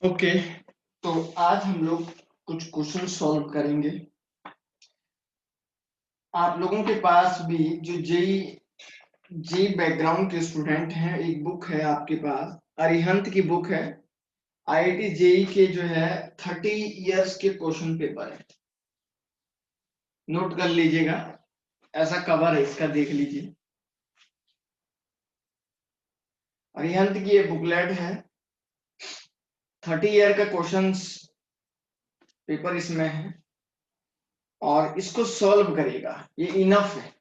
Okay, तो आज हम लोग कुछ क्वेश्चन सॉल्व करेंगे। आप लोगों के पास भी जो जेई बैकग्राउंड के स्टूडेंट हैं, एक बुक है आपके पास, अरिहंत की बुक है। आईआईटी जेई के जो है 30 इयर्स के क्वेश्चन पेपर है, नोट कर लीजिएगा। ऐसा कवर है इसका, देख लीजिए। अरिहंत की ये बुकलेट है, 30 ईयर का क्वेश्चन पेपर इसमें है और इसको सॉल्व करेगा। ये इनफ है,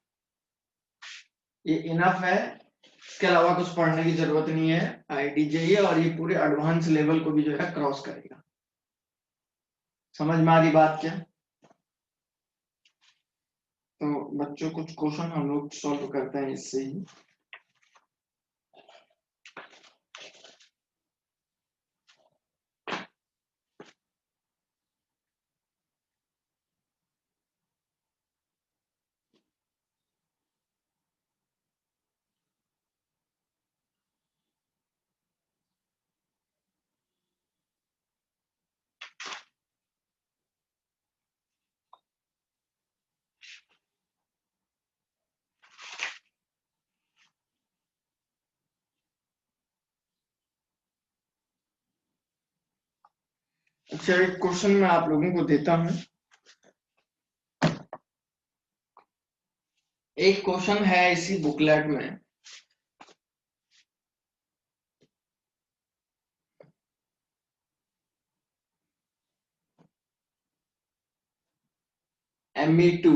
ये इनफ है। इसके अलावा कुछ पढ़ने की जरूरत नहीं है। आईआईटी जेईई और ये पूरे एडवांस लेवल को भी जो है क्रॉस करेगा। समझ में आ रही बात क्या? तो बच्चों, कुछ क्वेश्चन हम लोग सॉल्व करते हैं इससे ही। अच्छा, एक क्वेश्चन मैं आप लोगों को देता हूं। एक क्वेश्चन है इसी बुकलेट में। Me2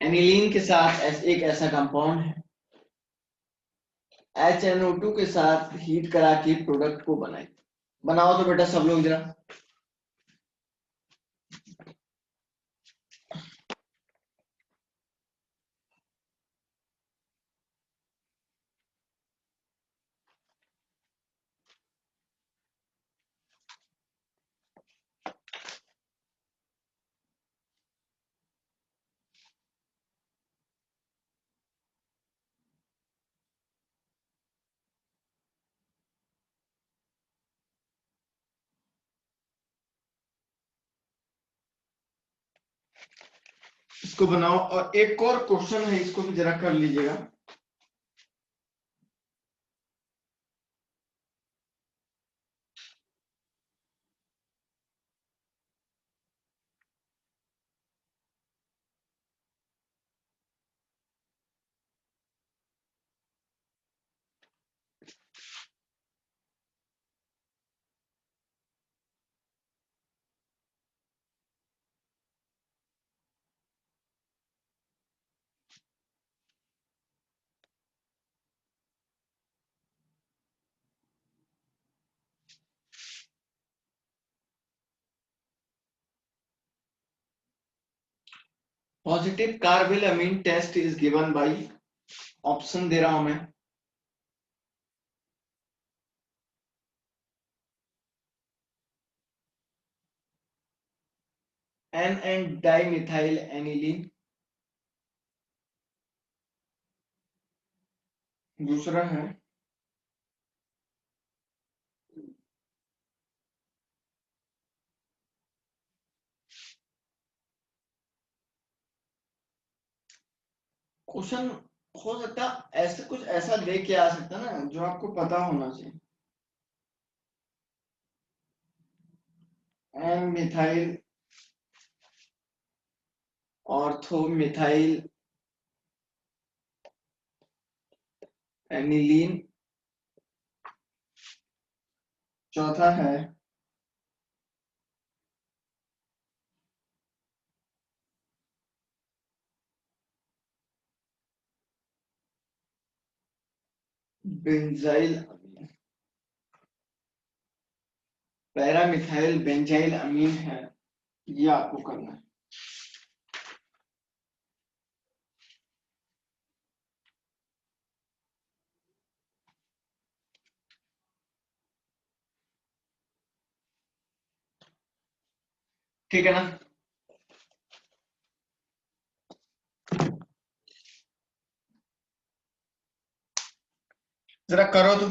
एनिलीन के साथ एक ऐसा कंपाउंड है, HNO2 के साथ हीट करा के प्रोडक्ट को बनाओ तो बेटा सब लोग जरा। इसको बनाओ। और एक और क्वेश्चन है, इसको भी जरा कर लीजिएगा। Positive carbylamine test is given by, option दे रहा हूं मैं। N dimethyl aniline. दूसरा है क्वेश्चन, हो सकता ऐसे कुछ ऐसा दे के आ सकता ना जो आपको पता होना चाहिए। N methyl ortho methyl aniline. चौथा है benzyl amine, paramethyl benzyl amine है। ये आपको करना है। ठीक है ना? जरा करो तो।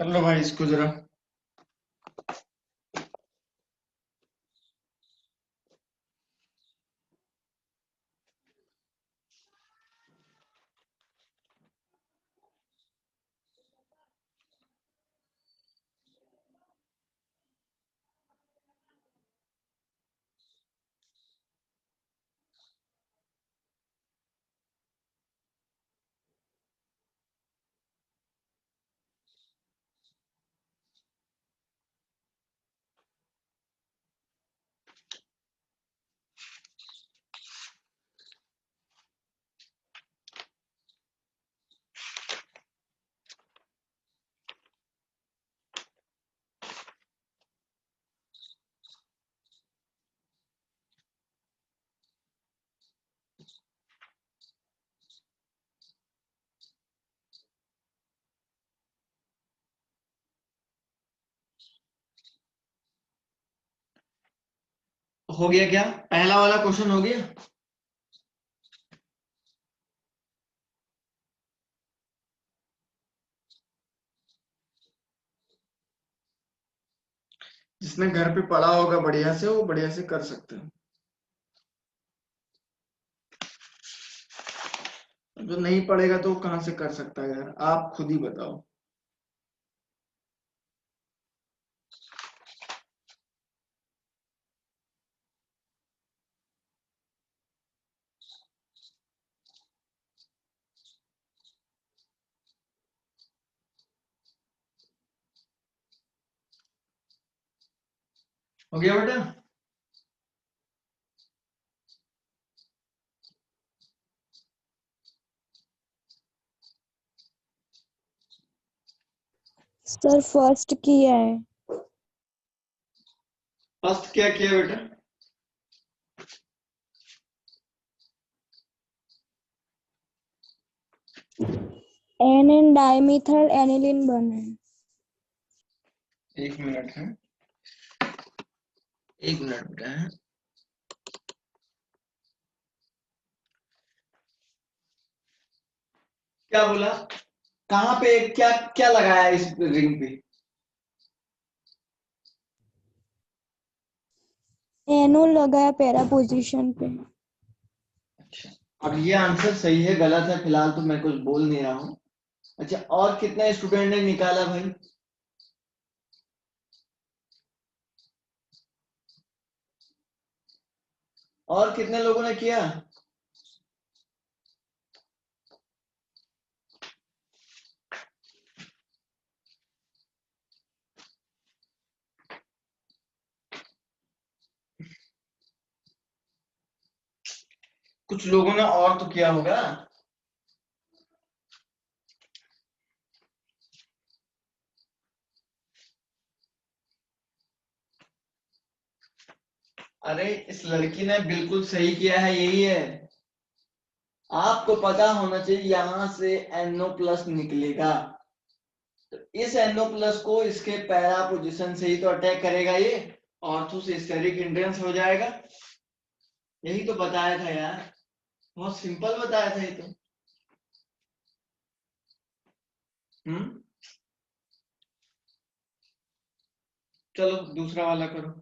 कर लो भाई इसको जरा। हो गया क्या? पहला वाला क्वेश्चन हो गया? जिसने घर पे पढ़ा होगा बढ़िया से, वो बढ़िया से कर सकते हैं। जो नहीं पढ़ेगा तो वो कहाँ से कर सकता है यार, आप खुद ही बताओ। हो गया बेटा? सर फर्स्ट किया है। फर्स्ट क्या किया बेटा? एन डाइमिथाइल एनिलीन बना है। एक मिनट है, एक मिनट बेटा है। क्या बोला? कहाँ पे क्या क्या लगाया इस रिंग पे? एनो लगाया पैरा पोजीशन पे। अच्छा, अब ये आंसर सही है गलत है फिलहाल तो मैं कुछ बोल नहीं रहा हूँ। अच्छा, और कितने स्टूडेंट ने निकाला भाई? और कितने लोगों ने किया? कुछ लोगों ने और तो किया होगा। अरे इस लड़की ने बिल्कुल सही किया है, यही है। आपको पता होना चाहिए यहां से NO प्लस निकलेगा, तो इस NO प्लस को इसके पैरा पोजीशन से ही तो अटैक करेगा ये, ऑर्थो से स्टेरिक हिंड्रेंस हो जाएगा। यही तो बताया था यार, बहुत सिंपल बताया था ये तो। हम्म, चलो दूसरा वाला करो।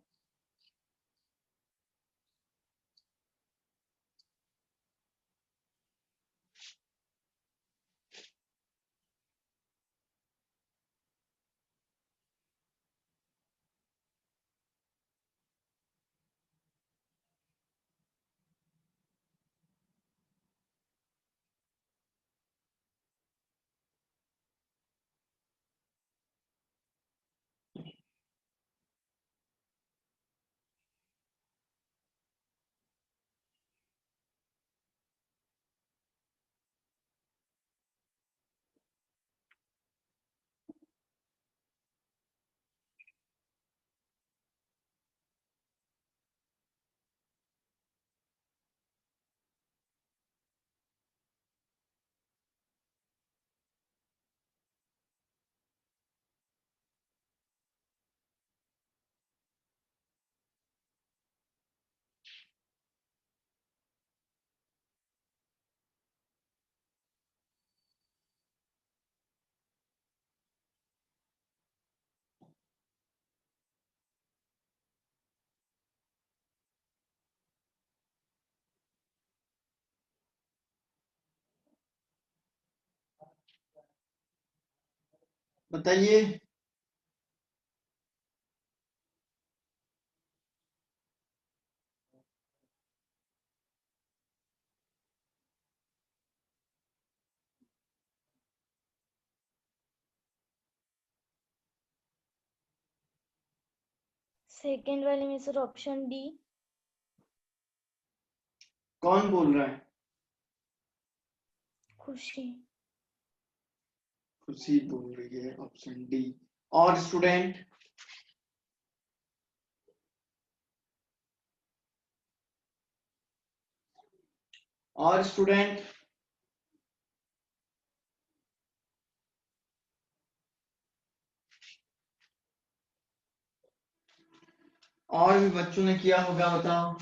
बताइए। सेकेंड वाले में सर ऑप्शन डी। कौन बोल रहा है? खुशी। खुशी बोल रही है ऑप्शन डी। और स्टूडेंट? और स्टूडेंट? और भी बच्चों ने किया होगा, बताओ।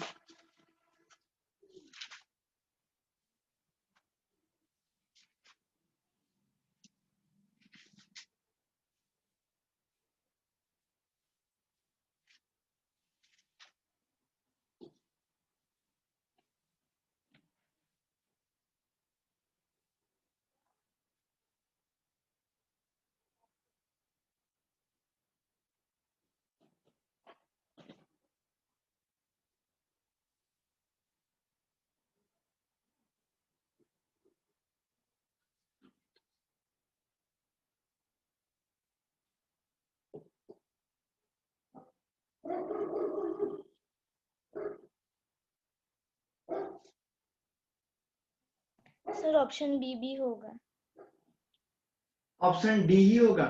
सर ऑप्शन बी भी होगा। ऑप्शन डी ही होगा?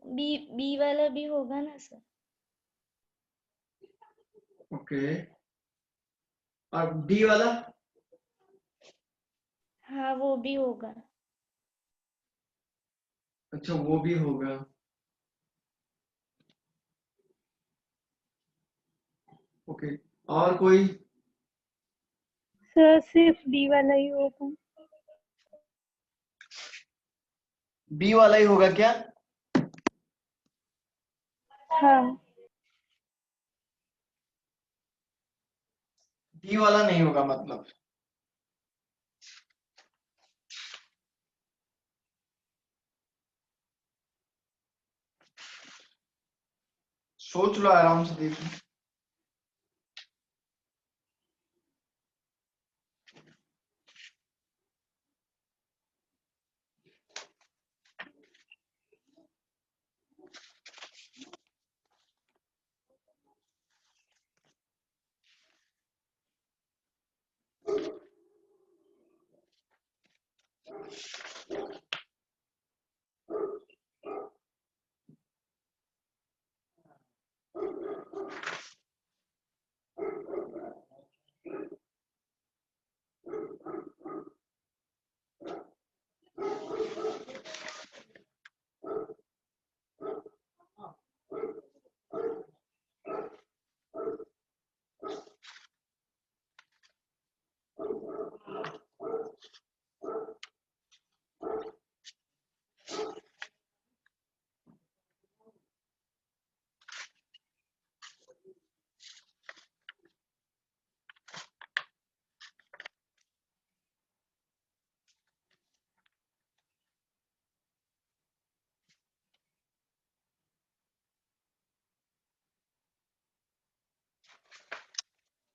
बी बी वाला भी होगा ना सर। ओके। और डी वाला? हाँ वो भी होगा। अच्छा, वो भी होगा। ओके। और कोई? सर सिर्फ डी वाला ही होगा। बी वाला ही होगा क्या? हाँ। डी वाला नहीं होगा मतलब? सोच लो, आराम से देखो।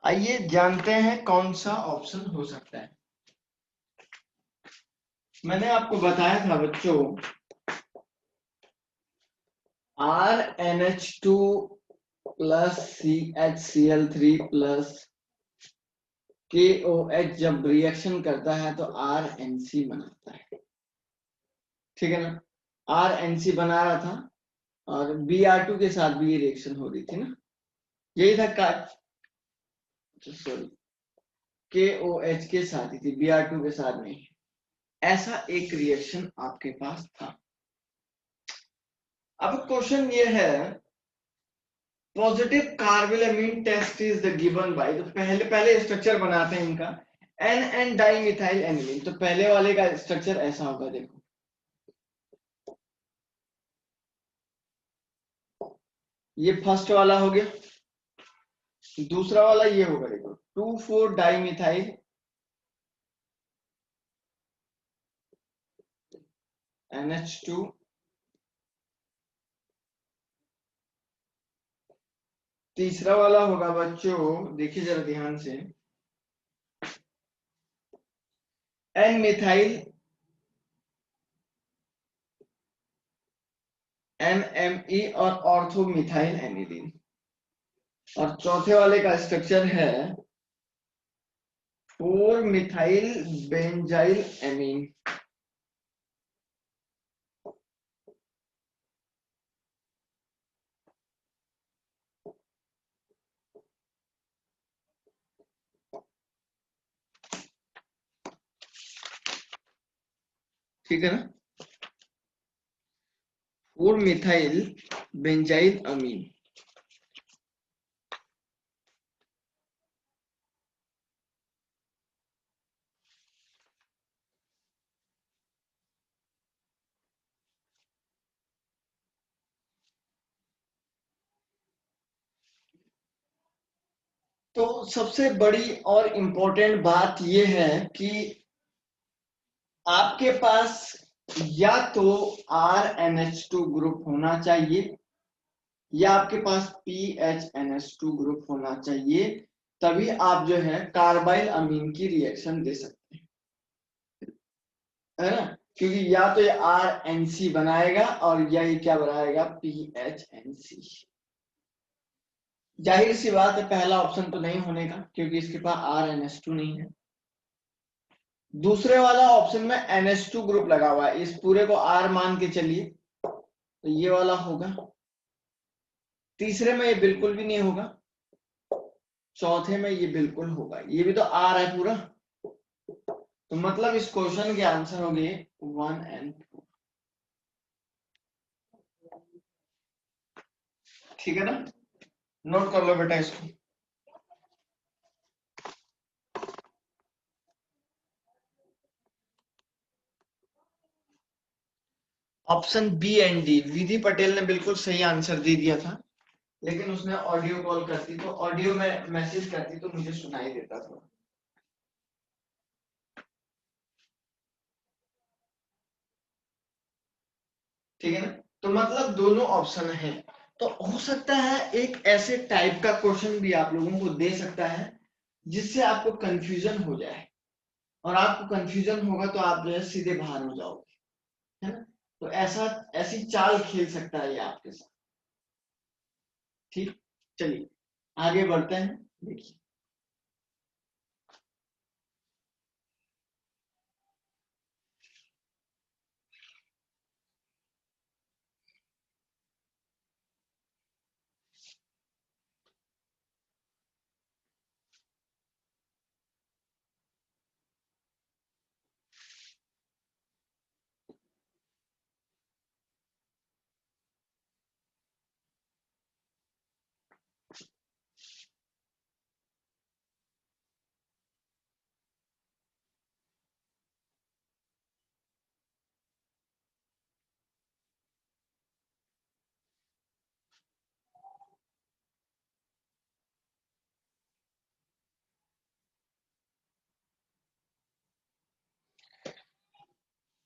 आइए जानते हैं कौन सा ऑप्शन हो सकता है। मैंने आपको बताया था बच्चों, RNH2 plus CHCl3 plus KOH जब रिएक्शन करता है तो RNC बनाता है, ठीक है ना? RNC बना रहा था और Br2 के साथ भी ये रिएक्शन हो रही थी ना, यही था सॉरी, KOH के साथ ही थी, Br2 के साथ नहीं। ऐसा एक रिएक्शन आपके पास था। अब क्वेश्चन ये है, positive carbylamine test is the given by, तो पहले स्ट्रक्चर बनाते हैं इनका, NN डाइमिथाइल एनिलीन। तो पहले वाले का स्ट्रक्चर ऐसा होगा, देखो ये फर्स्ट वाला हो गया, दूसरा वाला ये होगा, देखो 2,4 डाइमिथाइल NH2 तीसरा वाला होगा बच्चों, देखिए जरा ध्यान से, एन मिथाइल NME और ऑर्थो मिथाइल एनिलीन। और चौथे वाले का स्ट्रक्चर है 4 मिथाइल बेंजाइल एमीन। ठीक है ना, 4 मिथाइल बेंजाइल अमीन। तो सबसे बड़ी और इम्पोर्टेंट बात यह है कि आपके पास या तो RNH2 ग्रुप होना चाहिए या आपके पास PHNH2 ग्रुप होना चाहिए, तभी आप जो है कार्बाइल अमीन की रिएक्शन दे सकते हैं, है ना। क्योंकि या तो ये RNC बनाएगा और या ये क्या बनाएगा, PHNC। जाहिर सी बात है पहला ऑप्शन तो नहीं होने का, क्योंकि इसके पास RNH2 नहीं है। दूसरे वाला ऑप्शन में NH2 ग्रुप लगा हुआ है, इस पूरे को R मान के चलिए, तो ये वाला होगा। तीसरे में ये बिल्कुल भी नहीं होगा, चौथे में ये बिल्कुल होगा, ये भी तो R है पूरा। तो मतलब इस क्वेश्चन के आंसर हो गए 1 और 2। ठीक है ना, नोट कर लो बेटा इसको। ऑप्शन बी एंड डी, विधि पटेल ने बिल्कुल सही आंसर दे दिया था, लेकिन उसने ऑडियो कॉल करती तो ऑडियो में मैसेज करती तो मुझे सुनाई देता था। ठीक है ना, तो मतलब दोनों ऑप्शन है। तो हो सकता है एक ऐसे टाइप का क्वेश्चन भी आप लोगों को दे सकता है जिससे आपको कंफ्यूजन हो जाए, और आपको कंफ्यूजन होगा तो आप जो है सीधे बाहर हो जाओगे, है ना। तो ऐसी चाल खेल सकता है ये आपके साथ। ठीक, चलिए आगे बढ़ते हैं। देखिए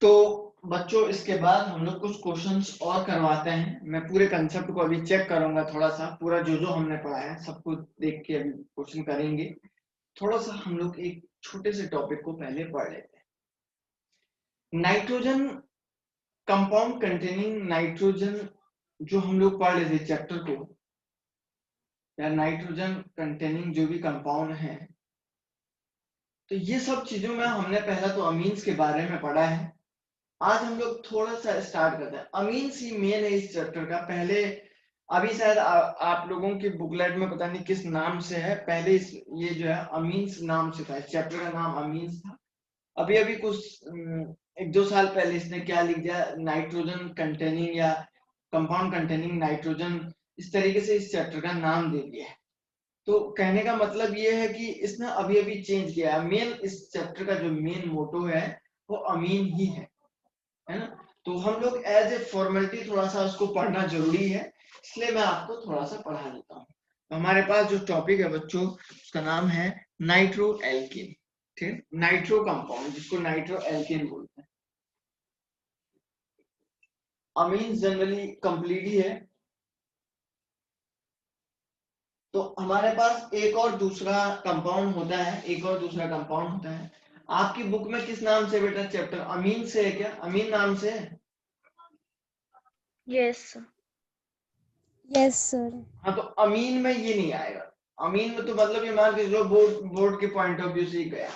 तो बच्चों इसके बाद हम लोग कुछ क्वेश्चंस और करवाते हैं। मैं पूरे कंसेप्ट को अभी चेक करूंगा, थोड़ा सा पूरा जो जो हमने पढ़ा है सबको देख के अभी क्वेश्चन करेंगे। थोड़ा सा हम लोग एक छोटे से टॉपिक को पहले पढ़ लेते हैं। नाइट्रोजन कंपाउंड कंटेनिंग नाइट्रोजन, जो हम लोग पढ़ लेते चैप्टर को, या नाइट्रोजन कंटेनिंग जो भी कंपाउंड है, तो ये सब चीजों में हमने पहला तो अमीन्स के बारे में पढ़ा है। आज हम लोग थोड़ा सा स्टार्ट करते हैं। अमीन्स ही मेन है इस चैप्टर का। पहले अभी शायद आप लोगों की बुकलेट में पता नहीं किस नाम से है, पहले ये जो है अमीन्स नाम से था, इस चैप्टर का नाम अमीन्स था। अभी अभी कुछ 1-2 साल पहले इसने क्या लिख दिया, नाइट्रोजन कंटेनिंग या कंपाउंड कंटेनिंग नाइट्रोजन, इस तरीके से इस चैप्टर का नाम दे दिया है। तो कहने का मतलब ये है कि इसने अभी अभी चेंज किया है। मेन इस चैप्टर का जो मेन मोटो है वो अमीन ही है ना। तो हम लोग एज ए फॉर्मेलिटी थोड़ा सा उसको पढ़ना जरूरी है, इसलिए मैं आपको थोड़ा सा पढ़ा देता हूँ। तो हमारे पास जो टॉपिक है बच्चों, उसका नाम है नाइट्रो एल्किन। ठीक, नाइट्रो कंपाउंड जिसको नाइट्रो एल्किन बोलते हैं। अमीन जनरली कंप्लीट ही है, तो हमारे पास एक और दूसरा कंपाउंड होता है, आपकी बुक में किस नाम से बेटा चैप्टर अमीन से है क्या? अमीन नाम से है? Yes yes sir. हाँ, तो अमीन में ये नहीं आएगा। अमीन में तो मतलब ये मान के चलो बोर्ड के पॉइंट ऑफ व्यू से ही गया।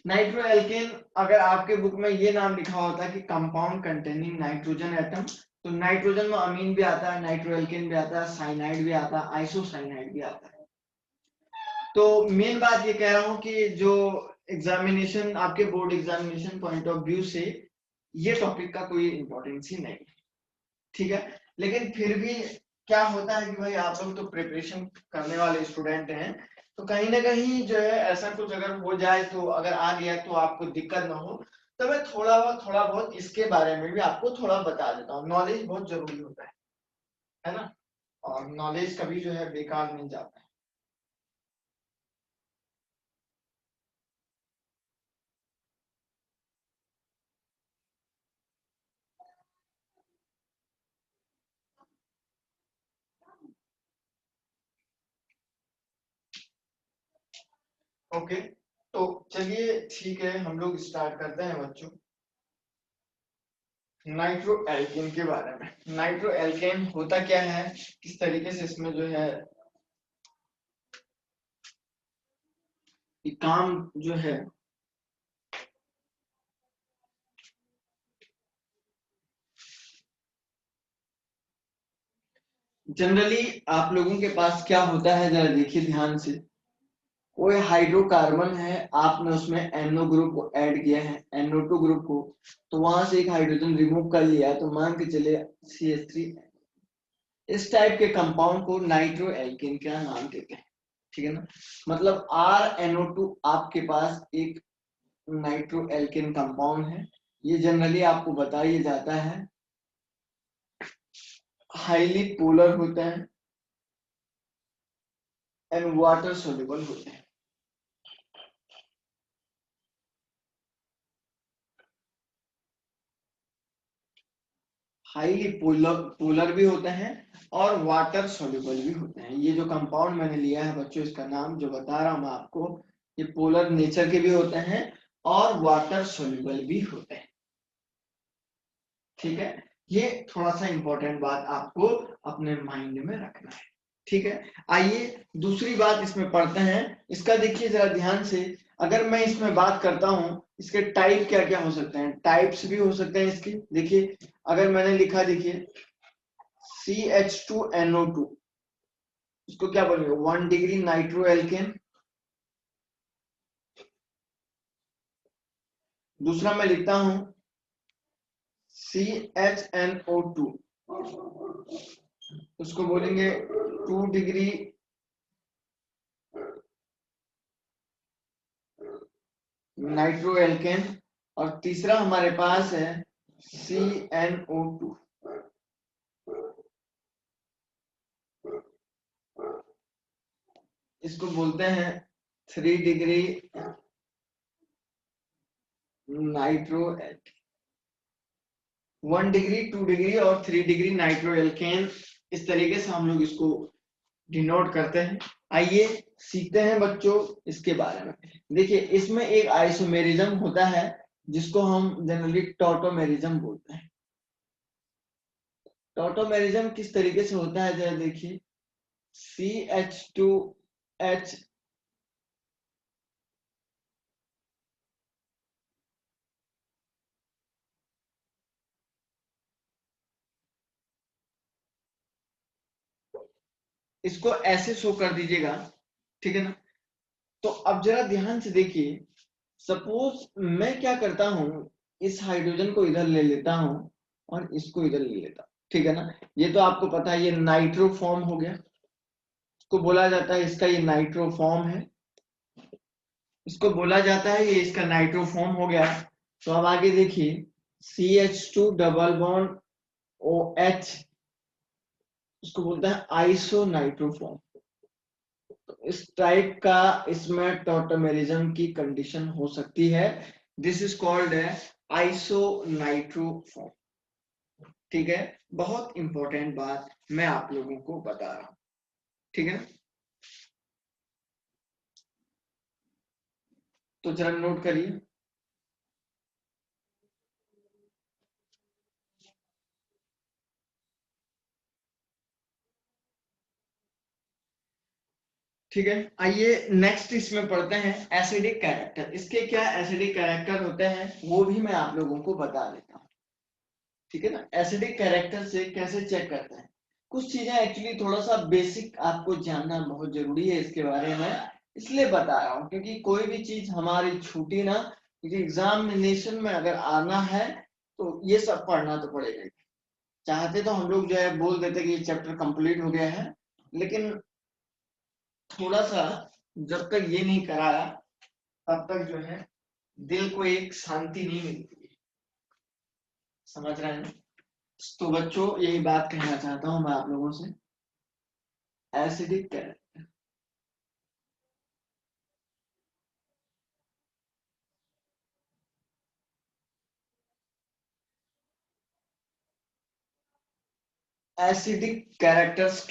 नाइट्रो एल्केन अगर आपके बुक में ये नाम लिखा होता कि कंपाउंड कंटेनिंग नाइट्रोजन एटम, तो नाइट्रोजन में अमीन भी आता है, नाइट्रो एल्केन भी आता है, साइनाइड भी आता है, आइसोसाइनाइड भी आता है। तो मेन बात ये कह रहा हूं कि जो एग्जामिनेशन आपके board examination point of view से ये टॉपिक का कोई इंपॉर्टेंस ही नहीं है, ठीक है। लेकिन फिर भी क्या होता है कि भाई आप लोग तो प्रिपरेशन करने वाले स्टूडेंट हैं, तो कहीं ना कहीं जो है ऐसा कुछ अगर हो जाए, तो अगर आ गया तो आपको दिक्कत ना हो, तो मैं थोड़ा बहुत इसके बारे में भी आपको थोड़ा बता देता हूँ। नॉलेज बहुत जरूरी होता है ना, और नॉलेज कभी जो है बेकार नहीं जाता है। ओके, तो चलिए ठीक है, हम लोग स्टार्ट करते हैं बच्चों। नाइट्रो एल्केन के बारे में। नाइट्रो एल्केन होता क्या है, किस तरीके से इसमें जो है ये काम जो है, जनरली आप लोगों के पास क्या होता है, जरा देखिए ध्यान से। कोई हाइड्रोकार्बन है, आपने उसमें NO ग्रुप को ऐड किया है, NO2 ग्रुप को, तो वहां से एक हाइड्रोजन रिमूव कर लिया, तो मान के चले CH3। इस टाइप के कंपाउंड को नाइट्रो एल्केन का नाम देते हैं, ठीक है ना। मतलब RNO2 आपके पास एक नाइट्रो एल्केन कंपाउंड है। ये जनरली आपको बताया जाता है हाईली पोलर होता है एंड वाटर सोल्यूबल होते हैं। हाईली पोलर भी होते हैं और वाटर सोल्यूबल भी होते हैं। ये जो कंपाउंड मैंने लिया है बच्चों, इसका नाम जो बता रहा हूं मैं आपको, ये पोलर नेचर के भी होते हैं और वाटर सोल्यूबल भी होते हैं, ठीक है। ये थोड़ा सा इंपॉर्टेंट बात आपको अपने माइंड में रखना है, ठीक है। आइए दूसरी बात इसमें पढ़ते हैं। इसका देखिए जरा ध्यान से, अगर मैं इसमें बात करता हूं इसके टाइप क्या क्या हो सकते हैं, टाइप्स भी हो सकते हैं इसके। देखिए अगर मैंने लिखा, देखिए CH2NO2, इसको क्या बोलेंगे 1 डिग्री नाइट्रो एल्केन। दूसरा मैं लिखता हूं CHNO2, उसको बोलेंगे 2 डिग्री नाइट्रो एल्केन। और तीसरा हमारे पास है CNO2, इसको बोलते हैं 3 degree nitro alkene. 1 degree, 2 degree और 3 डिग्री नाइट्रो एल्केन, इस तरीके से हम लोग इसको डिनोट करते हैं। आइए सीखते हैं बच्चों इसके बारे में। देखिए इसमें एक आइसोमेरिज्म होता है जिसको हम जनरली टॉटोमेरिज्म बोलते हैं। टॉटोमेरिज्म किस तरीके से होता है, जरा देखिए। CH2H इसको ऐसे शो कर दीजिएगा, ठीक है ना। तो अब जरा ध्यान से देखिए, सपोज मैं क्या करता हूं, इस हाइड्रोजन को इधर ले लेता हूं और इसको इधर ले लेता हूं, ठीक है ना। ये तो आपको पता है ये नाइट्रो फॉर्म हो गया, इसको बोला जाता है, इसका ये नाइट्रो फॉर्म है, इसको बोला जाता है ये इसका नाइट्रो फॉर्म हो गया। तो अब आगे देखिए CH2 डबल बॉन्ड OH, इसको बोलते हैं आइसो नाइट्रोफॉर्म। तो इस टाइप का इसमें टॉटोमेरिज्म की कंडीशन हो सकती है। दिस इज कॉल्ड आइसो नाइट्रोफॉर्म, ठीक है। बहुत इंपॉर्टेंट बात मैं आप लोगों को बता रहा हूं, ठीक है, तो जरा नोट करिए। ठीक है, आइए नेक्स्ट इसमें पढ़ते हैं एसिडिक कैरेक्टर। इसके क्या एसिडिक कैरेक्टर होते हैं वो भी मैं आप लोगों को बता देता हूँ। ठीक है ना, एसिडिक कैरेक्टर से कैसे चेक करते हैं, कुछ चीजें एक्चुअली थोड़ा सा बेसिक आपको जानना बहुत जरूरी है इसके बारे में, इसलिए बता रहा हूँ क्योंकि कोई भी चीज हमारी छूटी ना, क्योंकि एग्जामिनेशन में अगर आना है तो ये सब पढ़ना तो पड़ेगा ही। चाहते तो हम लोग जो है बोल देते कि ये चैप्टर कंप्लीट हो गया है, लेकिन थोड़ा सा जब तक ये नहीं कराया तब तक जो है दिल को एक शांति नहीं मिलती है, समझ रहे हैं। तो बच्चों यही बात कहना चाहता हूं मैं आप लोगों से, एसिडिक कैरेक्टर। एसिडिक कैरेक्टर्स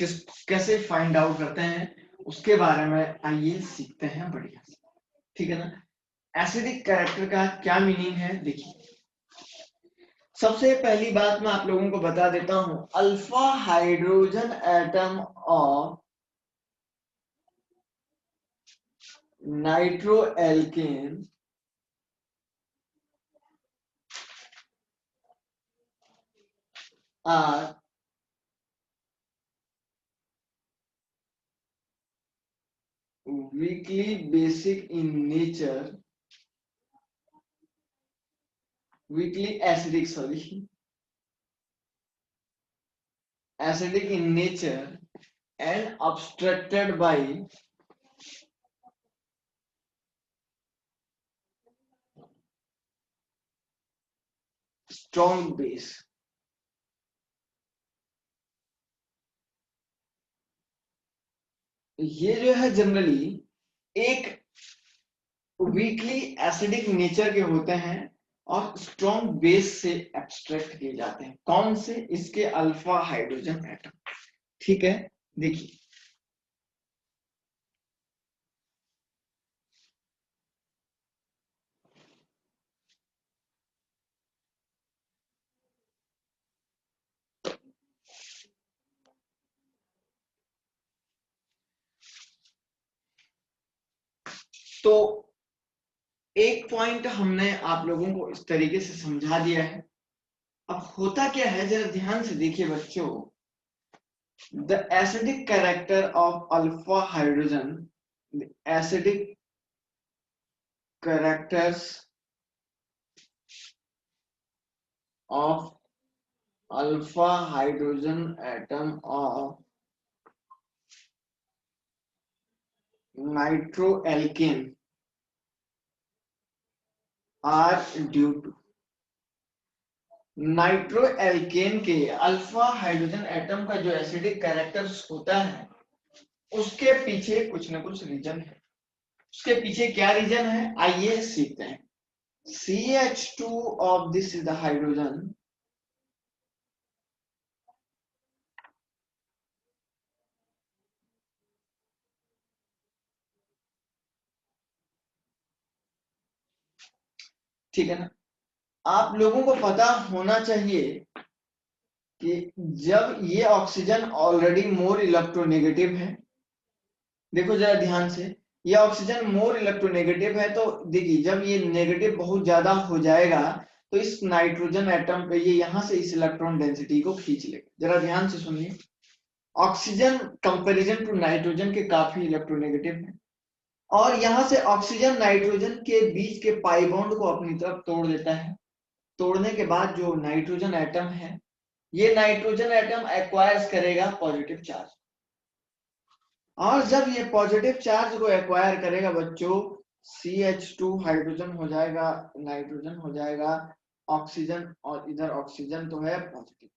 कैसे फाइंड आउट करते हैं उसके बारे में आइए सीखते हैं बढ़िया से, ठीक है ना। एसिडिक कैरेक्टर का क्या मीनिंग है देखिए, सबसे पहली बात मैं आप लोगों को बता देता हूं, alpha hydrogen atom of nitro alkene are weakly basic in nature, weakly acidic, sorry, acidic in nature and obstructed by strong base. ये जो है जनरली एक वीकली एसिडिक नेचर के होते हैं और स्ट्रॉन्ग बेस से एब्स्ट्रैक्ट किए जाते हैं। कौन से? इसके अल्फा हाइड्रोजन एटम। ठीक है, देखिए तो एक पॉइंट हमने आप लोगों को इस तरीके से समझा दिया है। अब होता क्या है जरा ध्यान से देखिए बच्चों, the acidic character of alpha hydrogen, the acidic characters of alpha hydrogen atom of nitroalkane are due to, nitroalkane के अल्फा हाइड्रोजन एटम का जो एसिडिक कैरेक्टर होता है उसके पीछे कुछ ना कुछ रीजन है। उसके पीछे क्या रीजन है आइए सीखते हैं। CH2 of this is the hydrogen, ठीक है ना। आप लोगों को पता होना चाहिए कि जब ये ऑक्सीजन ऑलरेडी मोर इलेक्ट्रोनेगेटिव है, देखो जरा ध्यान से, ये ऑक्सीजन मोर इलेक्ट्रोनेगेटिव है, तो देखिए जब ये नेगेटिव बहुत ज्यादा हो जाएगा तो इस नाइट्रोजन एटम पे ये यहां से इस इलेक्ट्रॉन डेंसिटी को खींच लेगा। जरा ध्यान से सुनिए, ऑक्सीजन कंपैरिजन टू नाइट्रोजन के काफी इलेक्ट्रोनेगेटिव है और यहां से ऑक्सीजन नाइट्रोजन के बीच के पाई बॉन्ड को अपनी तरफ तोड़ देता है। तोड़ने के बाद जो नाइट्रोजन एटम है, ये नाइट्रोजन एटम एक्वायर्स करेगा पॉजिटिव चार्ज, और जब ये पॉजिटिव चार्ज को एक्वायर करेगा बच्चों, CH2 हाइड्रोजन हो जाएगा, नाइट्रोजन हो जाएगा, ऑक्सीजन, और इधर ऑक्सीजन तो है पॉजिटिव।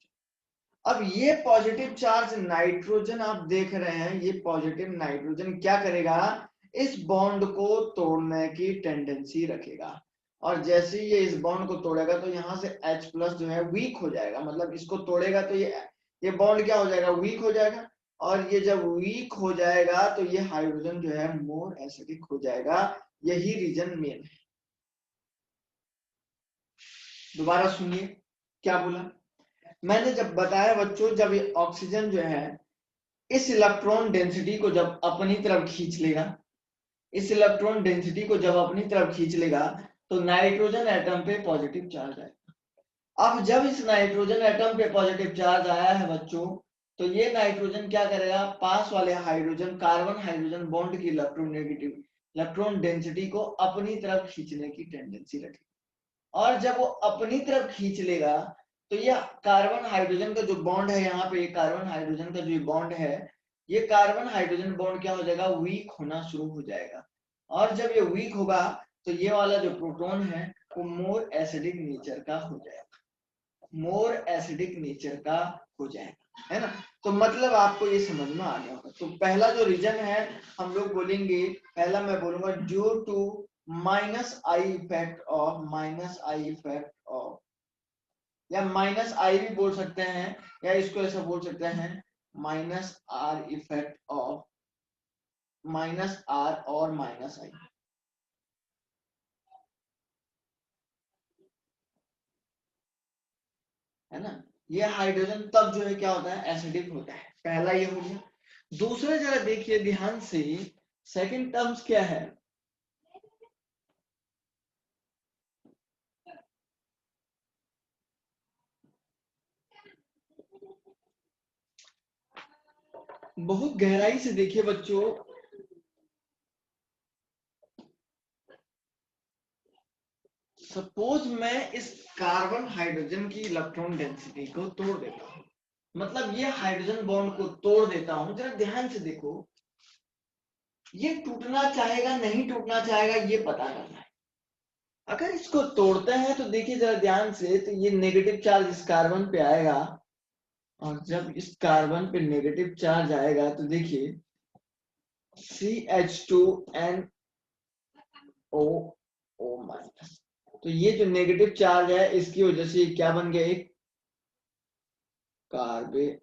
अब ये पॉजिटिव चार्ज नाइट्रोजन आप देख रहे हैं, ये पॉजिटिव नाइट्रोजन क्या करेगा, इस बॉन्ड को तोड़ने की टेंडेंसी रखेगा, और जैसे ये इस बॉन्ड को तोड़ेगा तो यहाँ से H+ जो है वीक हो जाएगा, मतलब इसको तोड़ेगा तो ये बॉन्ड क्या हो जाएगा, वीक हो जाएगा। और ये जब वीक हो जाएगा तो ये हाइड्रोजन जो है मोर एसिडिक हो जाएगा। यही रीजन मेन है। दोबारा सुनिए क्या बोला मैंने। जब बताया बच्चों, जब ये ऑक्सीजन जो है इस इलेक्ट्रॉन डेंसिटी को जब अपनी तरफ खींच लेगा, इस इलेक्ट्रॉन डेंसिटी को जब अपनी तरफ खींच लेगा तो नाइट्रोजन एटम पे पॉजिटिव चार्ज आएगा। अब जब इस नाइट्रोजन एटम पे पॉजिटिव चार्ज आया है बच्चों, तो ये नाइट्रोजन क्या करेगा, पास वाले हाइड्रोजन कार्बन हाइड्रोजन बॉन्ड की इलेक्ट्रॉन डेंसिटी को अपनी तरफ खींचने की टेंडेंसी रखेगा। और जब वो अपनी तरफ खींच लेगा तो ये कार्बन हाइड्रोजन का जो बॉन्ड है, यहाँ पे कार्बन हाइड्रोजन का जो बॉन्ड है, ये कार्बन हाइड्रोजन बॉन्ड क्या हो जाएगा, वीक होना शुरू हो जाएगा। और जब ये वीक होगा तो ये वाला जो प्रोटॉन है वो मोर एसिडिक नेचर का हो जाएगा, मोर एसिडिक नेचर का हो जाएगा, है ना। तो मतलब आपको ये समझ में आ गया होगा। तो पहला जो रीजन है हम लोग बोलेंगे, पहला मैं बोलूंगा due to minus I effect of, या माइनस आई भी बोल सकते हैं, या इसको ऐसा बोल सकते हैं minus R effect of, minus R और माइनस आई, है ना। ये हाइड्रोजन तब जो है क्या होता है, एसिडिक होता है। पहला ये हो गया। दूसरा जरा देखिए ध्यान से, सेकंड टर्म्स क्या है, बहुत गहराई से देखिए बच्चों। सपोज मैं इस कार्बन हाइड्रोजन की इलेक्ट्रॉन डेंसिटी को तोड़ देता हूं, मतलब ये हाइड्रोजन बॉन्ड को तोड़ देता हूं। जरा ध्यान से देखो, ये टूटना चाहेगा नहीं टूटना चाहेगा ये पता करना है। अगर इसको तोड़ते हैं तो देखिए जरा ध्यान से, तो ये नेगेटिव चार्ज इस कार्बन पे आएगा, और जब इस कार्बन पे नेगेटिव चार्ज आएगा तो देखिए CH2NO माइनस, तो ये जो नेगेटिव चार्ज है इसकी वजह से क्या बन गया, एक कार्बन।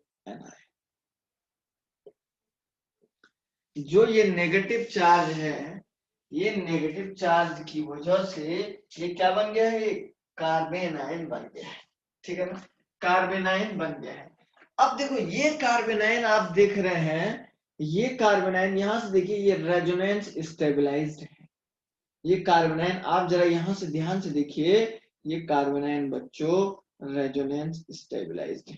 जो ये नेगेटिव चार्ज है, ये नेगेटिव चार्ज की वजह से ये क्या बन गया है, कार्बेनाइन बन गया है, ठीक है ना, कार्बेनाइन बन गया है। अब देखो ये कार्बेनाइन आप देख रहे हैं, ये कार्बेनाइन यहां से देखिए ये रेजोनेंस स्टेबलाइज्ड है। ये कार्बेनाइन आप जरा यहां से ध्यान से देखिए, ये कार्बेनाइन बच्चों रेजोनेंस स्टेबलाइज्ड है,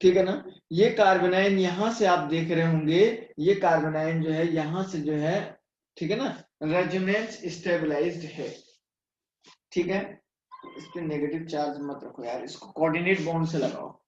ठीक है ना। ये कार्बोनाइन यहां से आप देख रहे होंगे, ये कार्बोनाइन जो है यहां से जो है, ठीक है ना, रेजोनेंस स्टेबलाइज्ड है, ठीक है। इस पे नेगेटिव चार्ज मत रखो यार, इसको कोऑर्डिनेट बॉन्ड से लगाओ।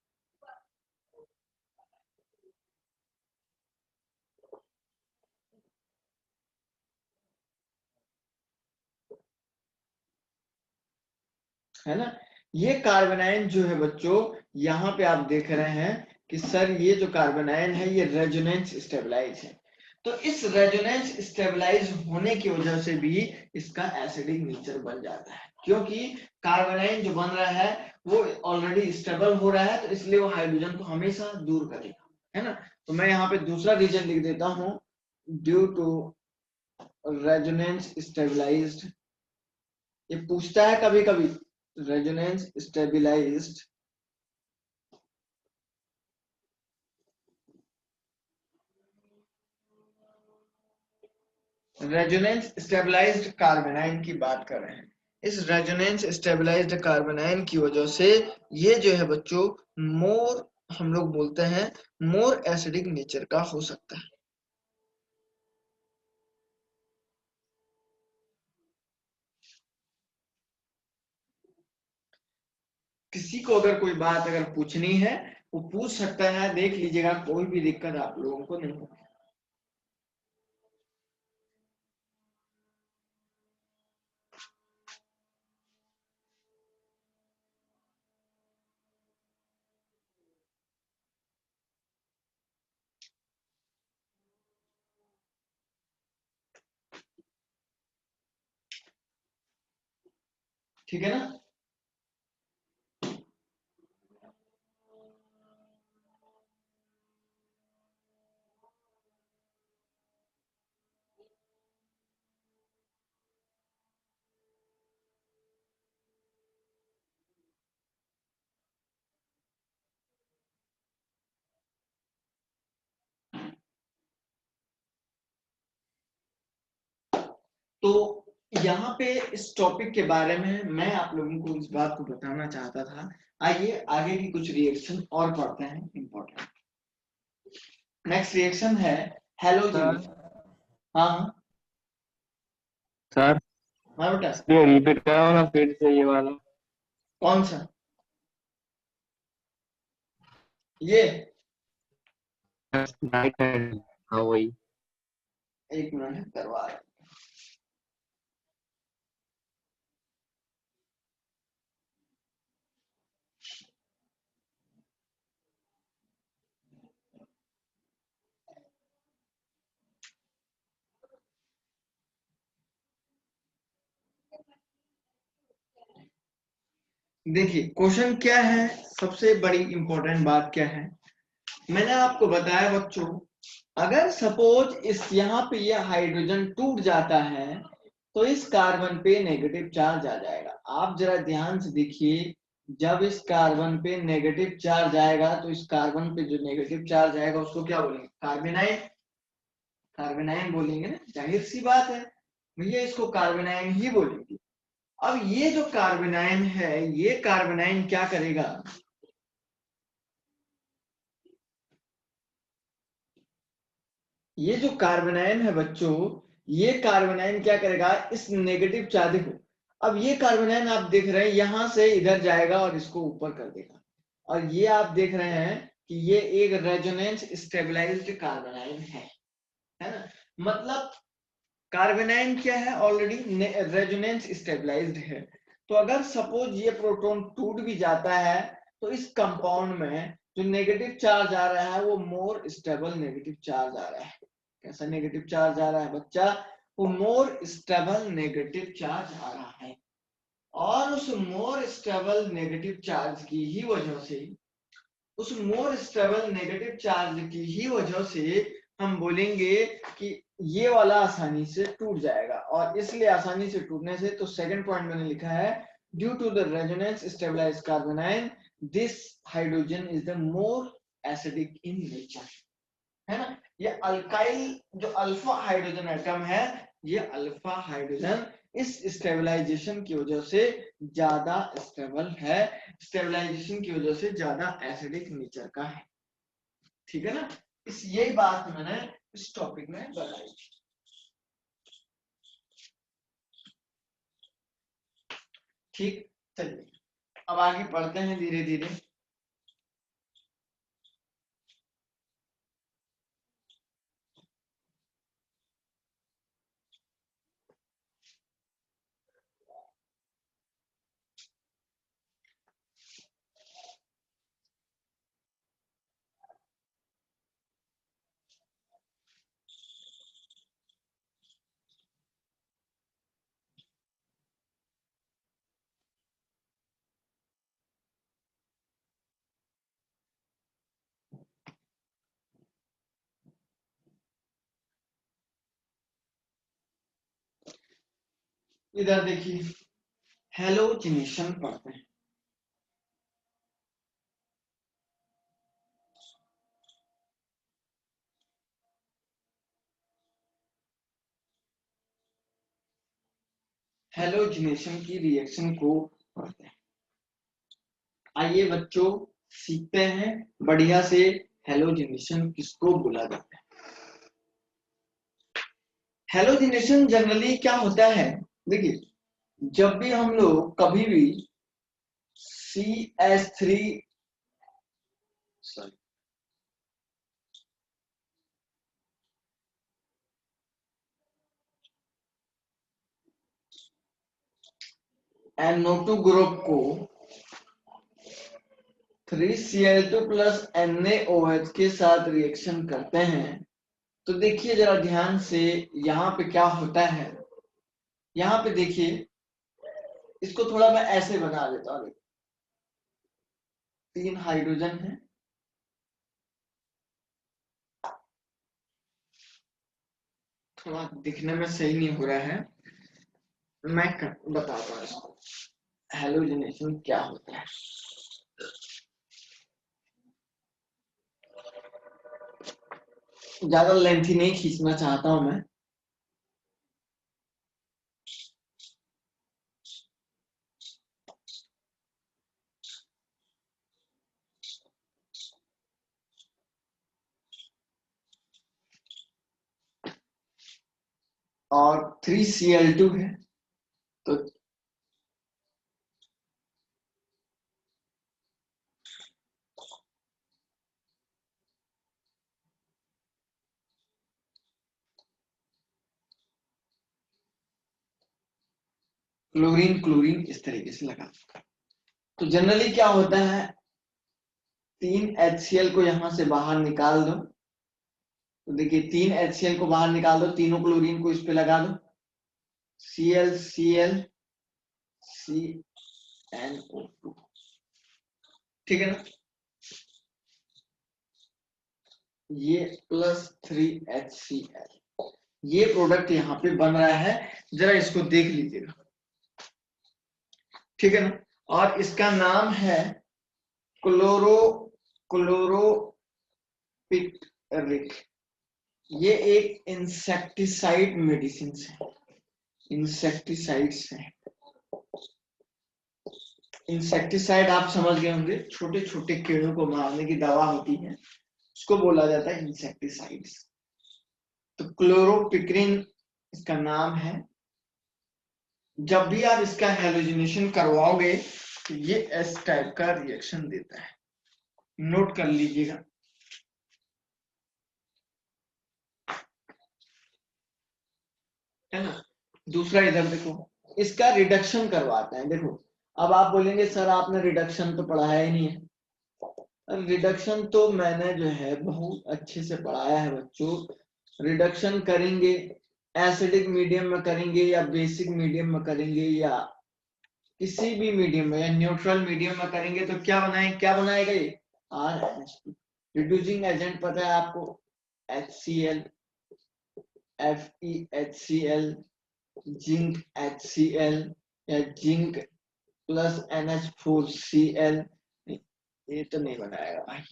है ना। ये कार्बोनाइन जो है बच्चों, यहाँ पे आप देख रहे हैं कि सर ये जो कार्बोनाइन है ये रेजोनेंस स्टेबलाइज है। तो इस रेजोनेंस स्टेबलाइज होने की वजह से भी इसका एसिडिक नेचर बन जाता है, क्योंकि कार्बोनाइन जो बन रहा है वो ऑलरेडी स्टेबल हो रहा है, तो इसलिए वो हाइड्रोजन को हमेशा दूर करेगा, है ना। तो मैं यहाँ पे दूसरा रीजन लिख देता हूँ, ड्यू टू रेजोनेंस स्टेबलाइज्ड। ये पूछता है कभी कभी, रेजोनेंस स्टेबलाइज्ड, रेजोनेंस स्टेबलाइज्ड कार्बोनाइन की बात कर रहे हैं। इस रेजोनेंस स्टेबलाइज्ड कार्बोनाइन की वजह से ये जो है बच्चों मोर, हम लोग बोलते हैं मोर एसिडिक नेचर का हो सकता है। किसी को अगर कोई बात अगर पूछनी है वो पूछ सकता है, देख लीजिएगा, कोई भी दिक्कत आप लोगों को नहीं होगी। ठीक है ना। तो यहाँ पे इस टॉपिक के बारे में मैं आप लोगों को इस बात को बताना चाहता था। आइए आगे की कुछ रिएक्शन और पढ़ते हैं इंपॉर्टेंट। नेक्स्ट रिएक्शन है हेलोजन। हाँ सर हाँ बेटा, ये रिपीट करो ना फिर से ये वाला। कौन सा? ये राइट हैंड, हाँ वही। एक मिनट करवा रहा हूं। देखिए क्वेश्चन क्या है, सबसे बड़ी इंपॉर्टेंट बात क्या है, मैंने आपको बताया बच्चों, अगर सपोज इस यहाँ पे ये हाइड्रोजन टूट जाता है तो इस कार्बन पे नेगेटिव चार्ज आ जाएगा। आप जरा ध्यान से देखिए, जब इस कार्बन पे नेगेटिव चार्ज आएगा तो इस कार्बन पे जो नेगेटिव चार्ज आएगा उसको क्या बोलेंगे? कार्बेनाइन। कार्बेनाइन बोलेंगे ना, जाहिर सी बात है भैया, इसको कार्बेनाइन ही बोलेंगे। अब ये जो कार्बेनाइन है, ये कार्बेनाइन क्या करेगा? ये जो कार्बेनाइन है बच्चों, ये कार्बेनाइन क्या करेगा? इस नेगेटिव चार्ज को, अब ये कार्बेनाइन आप देख रहे हैं यहां से इधर जाएगा और इसको ऊपर कर देगा, और ये आप देख रहे हैं कि ये एक रेजोनेंस स्टेबलाइज्ड कार्बेनाइन है ना। मतलब कार्बेनाइन क्या है? ऑलरेडी रेजोनेंस स्टेबलाइज्ड है। तो अगर सपोज ये प्रोटॉन टूट भी जाता है तो इस कंपाउंड में जो नेगेटिव चार्ज आ रहा है वो मोर स्टेबल नेगेटिव चार्ज आ रहा है। कैसा नेगेटिव चार्ज आ रहा है बच्चा? वो मोर स्टेबल नेगेटिव चार्ज आ रहा है। और उस मोर स्टेबल नेगेटिव चार्ज की ही वजह से, उस मोर स्टेबल नेगेटिव चार्ज की ही वजह से हम बोलेंगे कि ये वाला आसानी से टूट जाएगा। और इसलिए आसानी से टूटने से, तो सेकंड पॉइंट मैंने लिखा है, due to the resonance stabilized carbanion this hydrogen is the more acidic in nature, है ना। ये अल्काइल जो अल्फा हाइड्रोजन एटम है, ये अल्फा हाइड्रोजन इस स्टेबलाइजेशन की वजह से ज्यादा स्टेबल है, स्टेबलाइजेशन की वजह से ज्यादा एसिडिक नेचर का है। ठीक है ना, इस यही बात मैंने इस टॉपिक में बताई। ठीक, चलिए अब आगे पढ़ते हैं धीरे धीरे। इधर देखिए, हेलोजिनेशन पढ़ते हैं। हेलोजिनेशन की रिएक्शन को पढ़ते हैं। आइए बच्चों सीखते हैं बढ़िया से, हेलोजिनेशन किसको बोला जाता है। हेलोजिनेशन जनरली क्या होता है? देखिए, जब भी हम लोग कभी भी CH3 NO2 ग्रुप को 3Cl2 प्लस NaOH के साथ रिएक्शन करते हैं, तो देखिए जरा ध्यान से, यहाँ पे क्या होता है। यहाँ पे देखिए, इसको थोड़ा मैं ऐसे बना देता हूँ। 3 हाइड्रोजन है, थोड़ा दिखने में सही नहीं हो रहा है, मैं बताता हूँ इसको हेलोजिनेशन क्या होता है। ज्यादा लेंथी नहीं खींचना चाहता हूं मैं। और 3Cl2 है, तो क्लोरीन क्लोरीन इस तरीके से लगा। तो जनरली क्या होता है, 3HCl को यहां से बाहर निकाल दो, तो देखिए 3HCl को बाहर निकाल दो, तीनों क्लोरीन को इस पे लगा दो, Cl Cl CnO2, ठीक है ना, ये प्लस 3HCl, ये प्रोडक्ट यहाँ पे बन रहा है, जरा इसको देख लीजिएगा, ठीक है ना। और इसका नाम है क्लोरोपिक्रिक, ये एक इंसेक्टिसाइड मेडिसिन है, इंसेक्टिसाइड्स है। इंसेक्टिसाइड आप समझ गए होंगे, छोटे छोटे कीड़ों को मारने की दवा होती है, उसको बोला जाता है इंसेक्टिसाइड्स। तो क्लोरोपिक्रिन इसका नाम है। जब भी आप इसका हैलोजिनेशन करवाओगे तो ये एस टाइप का रिएक्शन देता है, नोट कर लीजिएगा। है ना। दूसरा इधर देखो, इसका रिडक्शन करवाते हैं। देखो अब आप बोलेंगे सर आपने रिडक्शन तो पढ़ाया ही नहीं है। रिडक्शन तो मैंने जो है बहुत अच्छे से पढ़ाया है बच्चों। रिडक्शन करेंगे एसिडिक मीडियम में करेंगे या बेसिक मीडियम में करेंगे या किसी भी मीडियम में या न्यूट्रल मीडियम में करेंगे तो क्या बनाएगा ये RNH2। रिड्यूसिंग एजेंट पता है आपको, HCl, FeHCl, जिंक HCl या जिंक प्लस NH4Cl, ये तो नहीं बनाएगा भाई,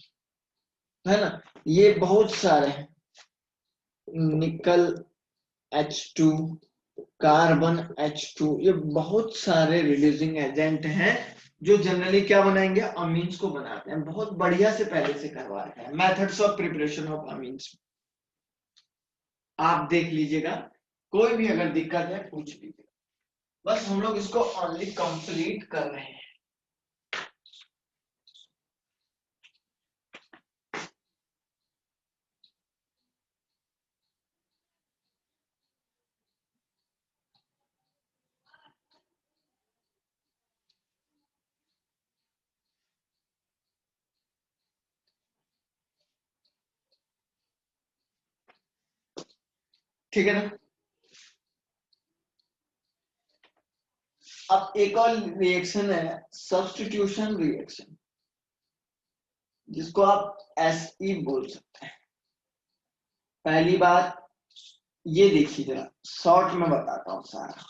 है ना। ये बहुत सारे हैं, निकल H2, कार्बन H2, ये बहुत सारे रिड्यूसिंग एजेंट हैं जो जनरली क्या बनाएंगे, अमीन्स को बनाते हैं। बहुत बढ़िया से पहले से करवाते हैं methods of preparation of amines, आप देख लीजिएगा। कोई भी अगर दिक्कत है पूछ लीजिएगा, बस हम लोग इसको ओनली कंप्लीट कर रहे हैं। ठीक है ना। अब एक और रिएक्शन है सब्स्टिट्यूशन रिएक्शन, जिसको आप SE बोल सकते हैं। पहली बात ये देखिए, जरा शॉर्ट में बताता हूं सारा।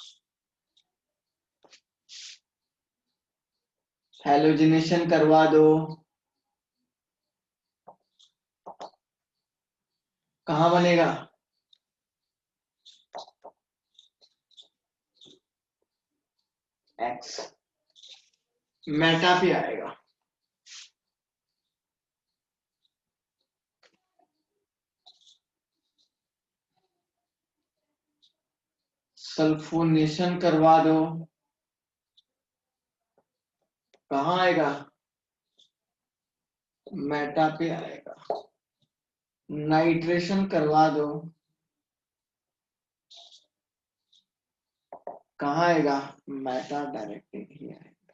हैलोजिनेशन करवा दो, कहां बनेगा, X मेटा पे आएगा, सल्फोनेशन करवा दो, कहां आएगा, मेटा पे आएगा। नाइट्रेशन करवा दो, कहां आएगा, मेटा डायरेक्ट ही आएगा।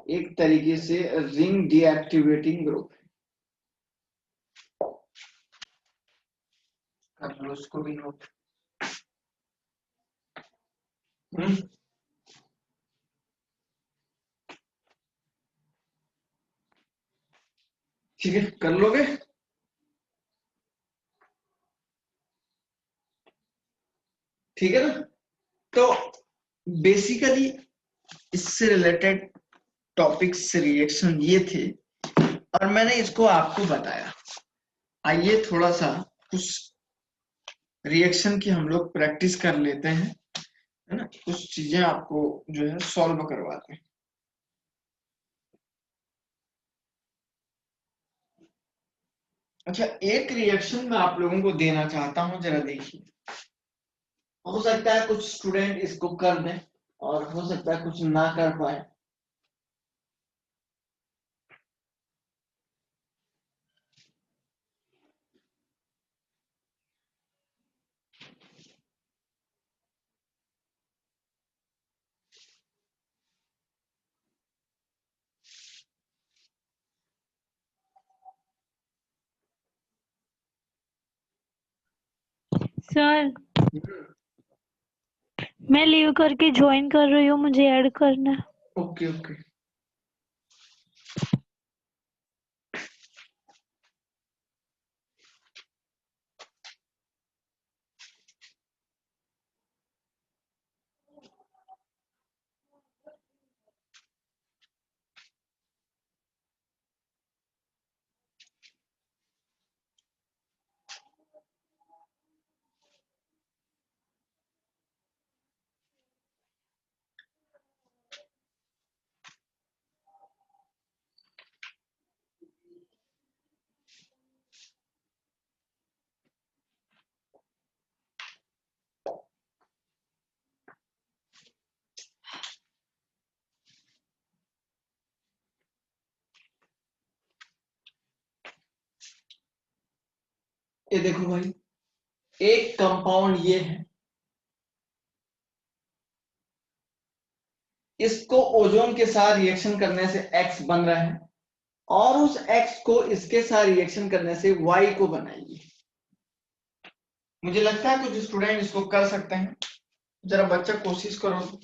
एक तरीके से रिंग डीएक्टिवेटिंग ग्रुप है। कर लो उसको भी नोट। ठीक है, कर लोगे। ठीक है ना। तो बेसिकली इससे रिलेटेड टॉपिक्स रिएक्शन ये थे और मैंने इसको आपको बताया। आइए थोड़ा सा कुछ रिएक्शन की हम लोग प्रैक्टिस कर लेते हैं, है ना। कुछ चीजें आपको जो है सॉल्व करवाते हैं। अच्छा, एक रिएक्शन मैं आप लोगों को देना चाहता हूं, जरा देखिए। हो सकता है कुछ स्टूडेंट इसको कर दें और हो सकता है कुछ ना कर पाए। सर मैं लीव करके ज्वाइन कर रही हूँ, मुझे ऐड करना है। Okay okay. ये देखो भाई, एक कंपाउंड ये है, इसको ओजोन के साथ रिएक्शन करने से X बन रहा है और उस X को इसके साथ रिएक्शन करने से Y को बनाइए। मुझे लगता है कुछ स्टूडेंट इसको कर सकते हैं, जरा बच्चा कोशिश करो।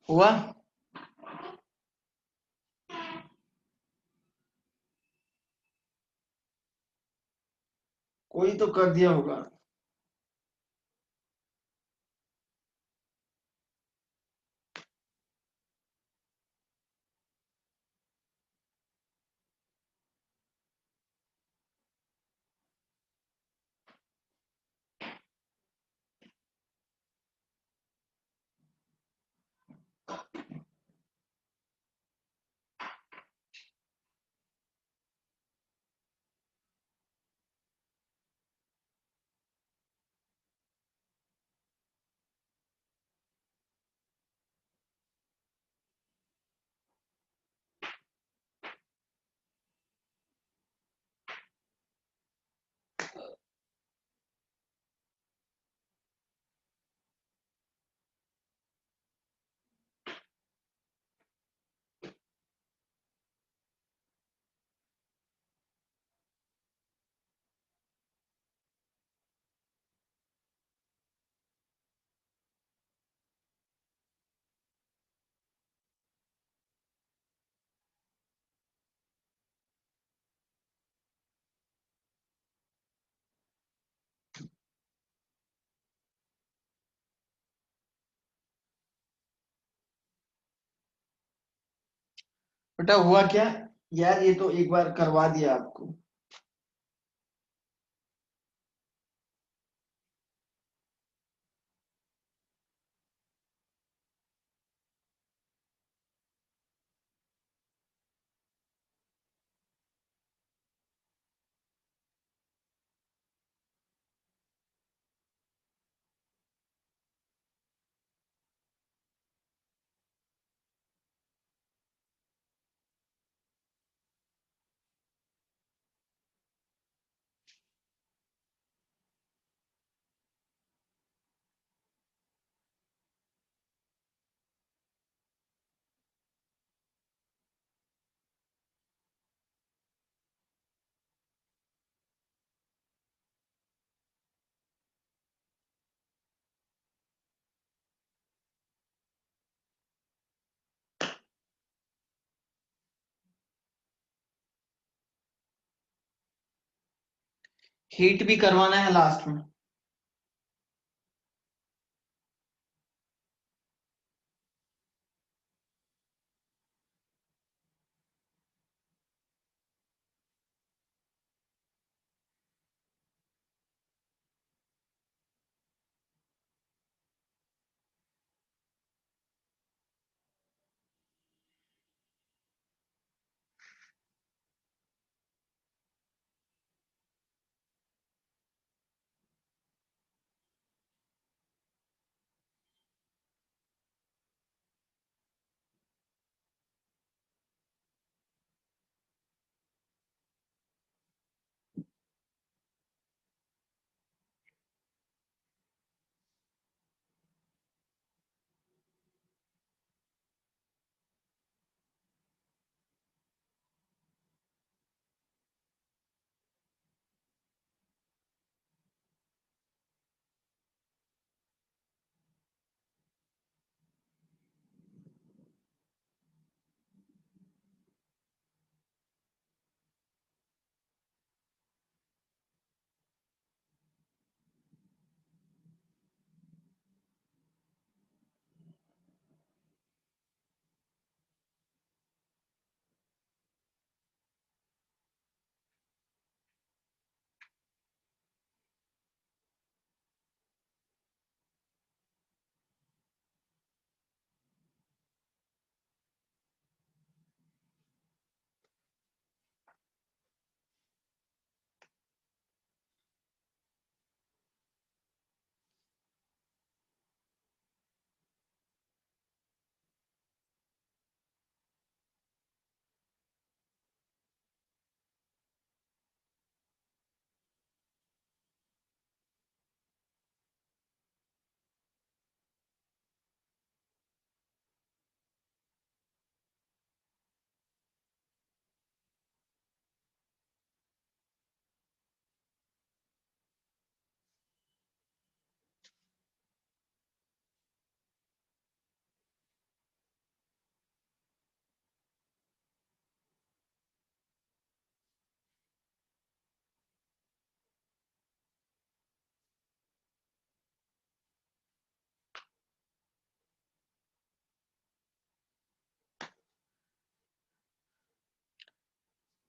हुआ? कोई तो कर दिया होगा। बेटा हुआ क्या यार, ये तो एक बार करवा दिया आपको। हीट भी करवाना है लास्ट में।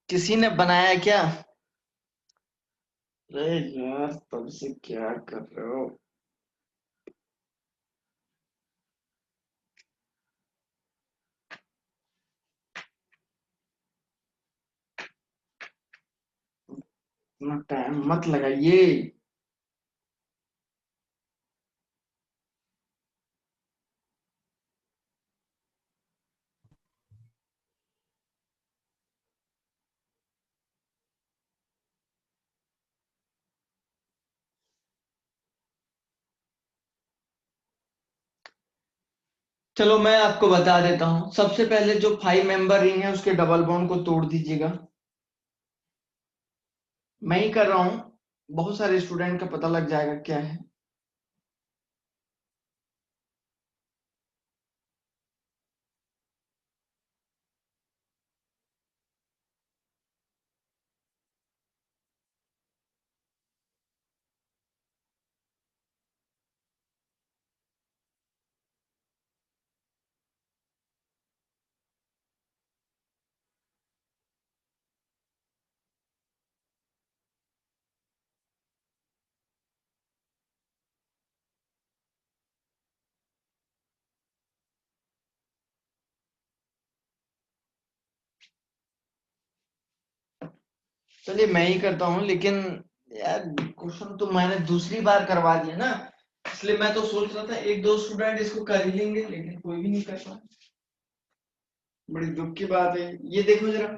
किसी ने बनाया क्या? अरे यार तब से क्या कर रहे हो? इतना टाइम मत लगाइए। चलो मैं आपको बता देता हूँ। सबसे पहले जो 5 मेंबर रिंग है उसके डबल बॉन्ड को तोड़ दीजिएगा। मैं ही कर रहा हूँ, बहुत सारे स्टूडेंट का पता लग जाएगा क्या है। चलिए मैं ही करता हूँ, लेकिन यार क्वेश्चन तो मैंने दूसरी बार करवा दिया ना, इसलिए मैं तो सोच रहा था एक दो स्टूडेंट इसको कर ही लेंगे, लेकिन कोई भी नहीं कर पाया। बड़ी दुख की बात है। ये देखो जरा,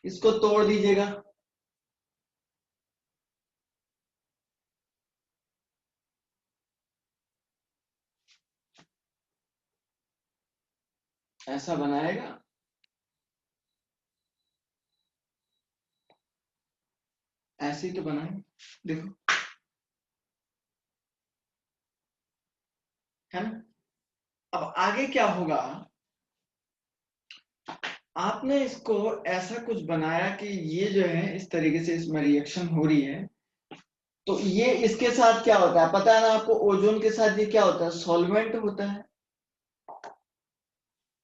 इसको तोड़ दीजिएगा। ऐसा बनाएगा? ऐसे ही तो बनाए, देखो, है ना? अब आगे क्या होगा? आपने इसको ऐसा कुछ बनाया कि ये जो है इस तरीके से इसमें रिएक्शन हो रही है, तो ये इसके साथ क्या होता है पता है ना आपको? ओजोन के साथ ये क्या होता है? सॉल्वेंट होता है।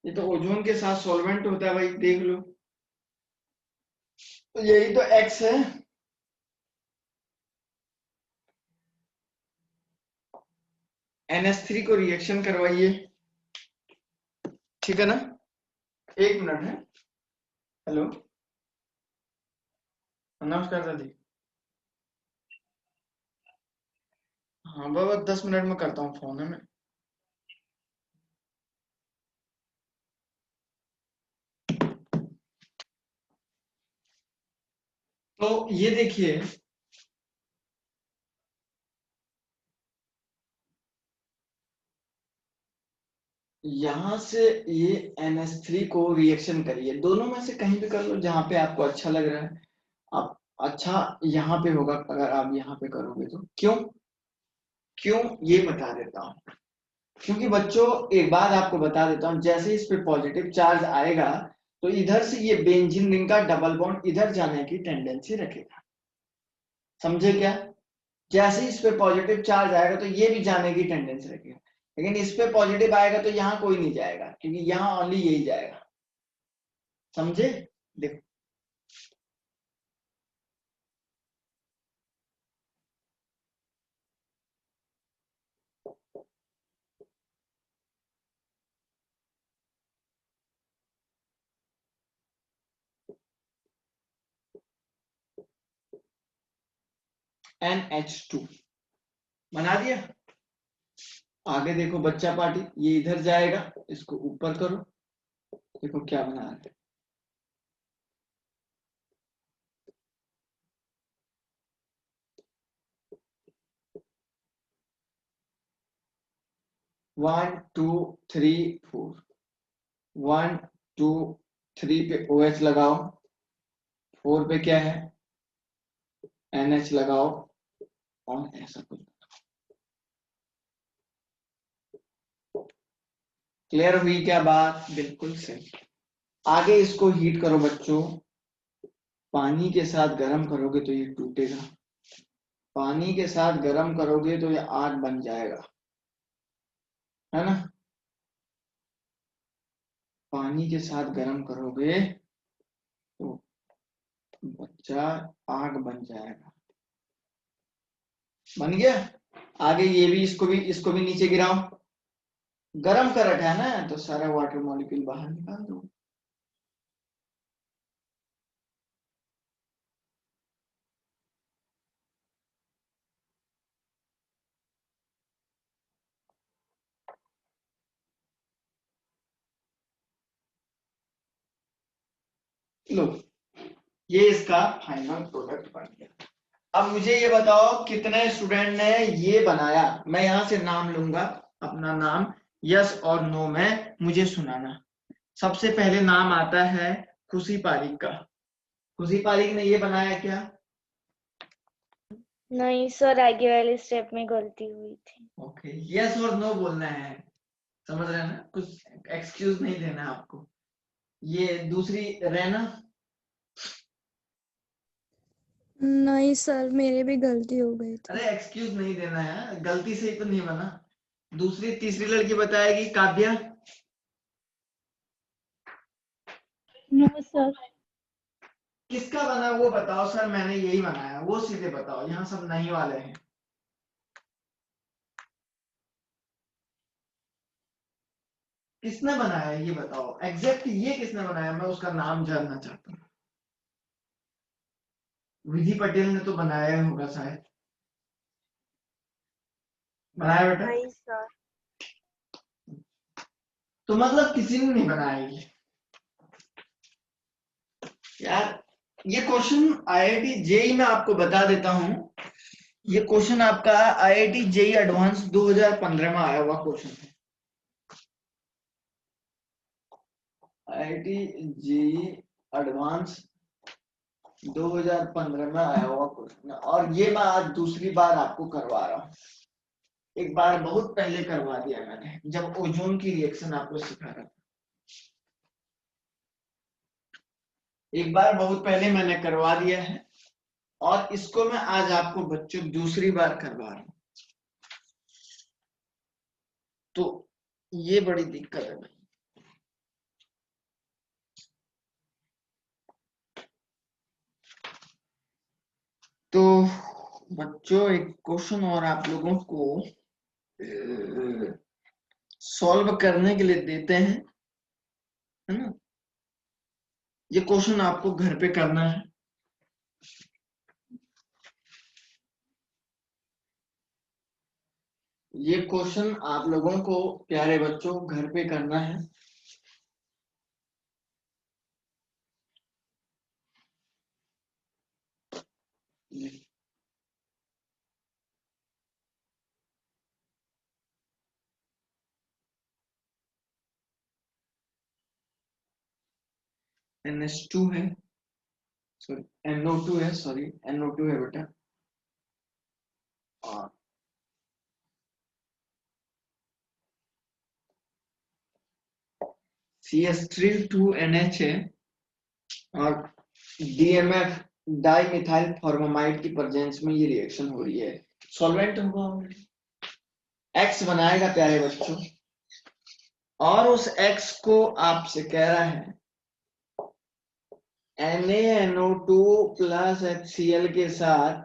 ये तो ओजोन के साथ सॉल्वेंट होता है भाई, देख लो। तो यही तो एक्स है। NH3 को रिएक्शन करवाइए, ठीक है ना? एक मिनट है। हेलो, नमस्कार दादी। हाँ बाबा, 10 मिनट में करता हूँ फोन, है मैं। तो ये देखिए, यहां से ये NH3 को रिएक्शन करिए, दोनों में से कहीं भी कर लो जहां पे आपको अच्छा लग रहा है। आप अच्छा यहाँ पे होगा अगर आप यहाँ पे करोगे तो। क्यों क्यों ये बता देता हूँ। क्योंकि बच्चों, एक बात आपको बता देता हूँ, जैसे इस पे पॉजिटिव चार्ज आएगा तो इधर से ये बेंजीन रिंग का डबल बॉन्ड इधर जाने की टेंडेंसी रखेगा। समझे क्या? जैसे ही इस पे पॉजिटिव चार्ज आएगा तो ये भी जाने की टेंडेंसी रखेगा, लेकिन इस पे पॉजिटिव आएगा तो यहाँ कोई नहीं जाएगा, क्योंकि यहाँ ओनली यही जाएगा। समझे? देखो, NH2 बना दिया। आगे देखो बच्चा पार्टी, ये इधर जाएगा, इसको ऊपर करो, देखो क्या बना है। 1 2 3 4, 1 2 3 पे OH लगाओ, 4 पे क्या है? NH लगाओ, और ऐसा कुछ। क्लियर हुई क्या बात? बिल्कुल सही। आगे इसको हीट करो बच्चों, पानी के साथ गर्म करोगे तो ये टूटेगा, पानी के साथ गर्म करोगे तो ये आग बन जाएगा, है ना? पानी के साथ गर्म करोगे तो बच्चा आग बन जाएगा। बन गया। आगे ये भी, इसको भी नीचे गिराओ। गरम कर रखा है ना, तो सारा वाटर मॉलिक्यूल बाहर निकाल दो। लो, ये इसका फाइनल प्रोडक्ट बन गया। अब मुझे ये बताओ कितने स्टूडेंट ने ये बनाया। मैं यहां से नाम लूंगा, अपना नाम यस और नो में मुझे सुनाना। सबसे पहले नाम आता है खुशी पारिक का। खुशी पारिक ने ये बनाया क्या? नहीं सर, आगे वाले स्टेप में गलती हुई थी। ओके, यस और नो बोलना है, समझ रहे हैं ना? कुछ एक्सक्यूज नहीं देना है आपको। ये दूसरी रहना। नहीं सर, मेरे भी गलती हो गई थी। अरे एक्सक्यूज नहीं देना है, गलती से ही तो नहीं बना। दूसरी तीसरी लड़की बताएगी, काव्या। No sir. किसका बना वो बताओ सर, मैंने यही बनाया, वो सीधे बताओ, यहाँ सब नहीं वाले हैं। किसने बनाया ये बताओ, एग्जैक्ट ये किसने बनाया, मैं उसका नाम जानना चाहता हूँ। विधि पटेल ने तो बनाया होगा शायद। बनाया बेटा? नहीं सर। तो मतलब किसी ने नहीं बनाया ये। यार ये क्वेश्चन आईआईटी जेई में आपको बता देता हूं, ये क्वेश्चन आपका आईआईटी जेई एडवांस 2015 में आया हुआ क्वेश्चन है। आईआईटी जेई एडवांस 2015 में आया हुआ क्वेश्चन है, और ये मैं आज दूसरी बार आपको करवा रहा हूँ। एक बार बहुत पहले करवा दिया मैंने, जब ओजोन की रिएक्शन आपको सिखा रहा था। एक बार बहुत पहले मैंने करवा दिया है, और इसको मैं आज आपको बच्चों दूसरी बार करवा रहा हूं। तो ये बड़ी दिक्कत है भाई। तो बच्चों एक क्वेश्चन और आप लोगों को सॉल्व करने के लिए देते हैं, है ना? ये क्वेश्चन आपको घर पे करना है। ये क्वेश्चन आप लोगों को प्यारे बच्चों घर पे करना है। NH2 है, सॉरी NO2 है, सॉरी NO2 है बेटा, और CH3 2NH है, और DMF डाई मिथाइल फॉर्मामाइड की प्रेजेंस में ये रिएक्शन हो रही है। सॉल्वेंट होगा, X बनाएगा प्यारे बच्चों, और उस X को आपसे कह रहा है NaNO2 प्लस HCl के साथ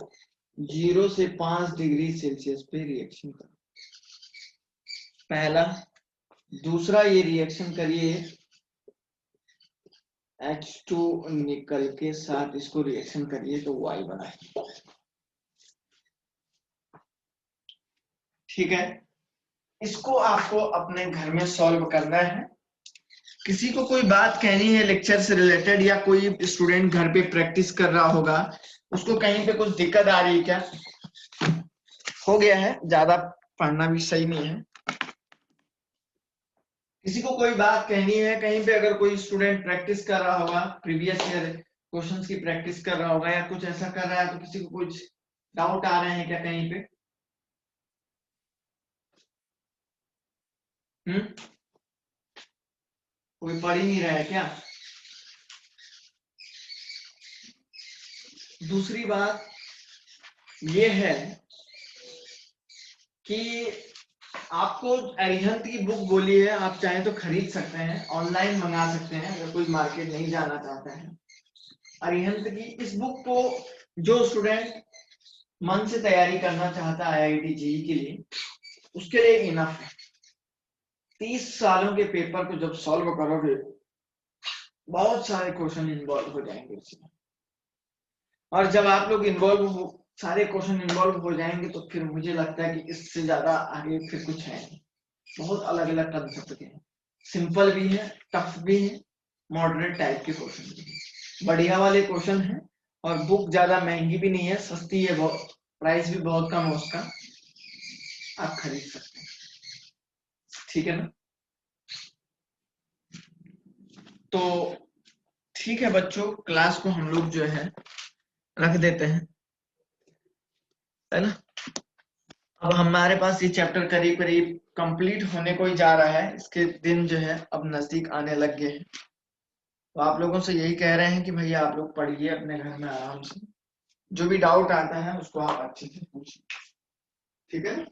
0 से 5 डिग्री सेल्सियस पे रिएक्शन करो। पहला। दूसरा, ये रिएक्शन करिए H2 निकल के साथ, इसको रिएक्शन करिए तो Y बनाए। ठीक है, इसको आपको अपने घर में सॉल्व करना है। किसी को कोई बात कहनी है लेक्चर से रिलेटेड, या कोई स्टूडेंट घर पे प्रैक्टिस कर रहा होगा, उसको कहीं पे कुछ दिक्कत आ रही है क्या? हो गया है, ज्यादा पढ़ना भी सही नहीं है। किसी को कोई बात कहनी है कहीं पे, अगर कोई स्टूडेंट प्रैक्टिस कर रहा होगा, प्रीवियस ईयर क्वेश्चंस की प्रैक्टिस कर रहा होगा, या कुछ ऐसा कर रहा है, तो किसी को कुछ डाउट आ रहे हैं क्या कहीं पे? कोई पढ़ ही नहीं रहा है क्या? दूसरी बात ये है कि आपको अरिहंत की बुक बोली है, आप चाहें तो खरीद सकते हैं, ऑनलाइन मंगा सकते हैं, अगर कोई मार्केट नहीं जाना चाहता है। अरिहंत की। इस बुक को जो स्टूडेंट मन से तैयारी करना चाहता है IIT JEE के लिए, उसके लिए इनफ है। 30 सालों के पेपर को जब सॉल्व करोगे, बहुत सारे क्वेश्चन इन्वॉल्व हो जाएंगे इसमें, और जब आप लोग सारे क्वेश्चन इन्वॉल्व हो जाएंगे तो फिर मुझे लगता है कि इससे ज्यादा आगे फिर कुछ है नहीं। बहुत अलग अलग कंसेप्ट के हैं, सिंपल भी है, टफ भी है, मॉडरेट टाइप के क्वेश्चन भी है, बढ़िया वाले क्वेश्चन है। और बुक ज्यादा महंगी भी नहीं है, सस्ती है, बहुत प्राइस भी बहुत कम है उसका, आप खरीद सकते हैं। ठीक है ना? तो ठीक है बच्चों, क्लास को हम लोग जो है रख देते हैं, है ना? अब हमारे पास ये चैप्टर करीब करीब कंप्लीट होने को ही जा रहा है, इसके दिन जो है अब नजदीक आने लग गए हैं। तो आप लोगों से यही कह रहे हैं कि भैया आप लोग पढ़िए अपने घर में आराम से, जो भी डाउट आता है उसको आप अच्छे से पूछिए। ठीक है ना?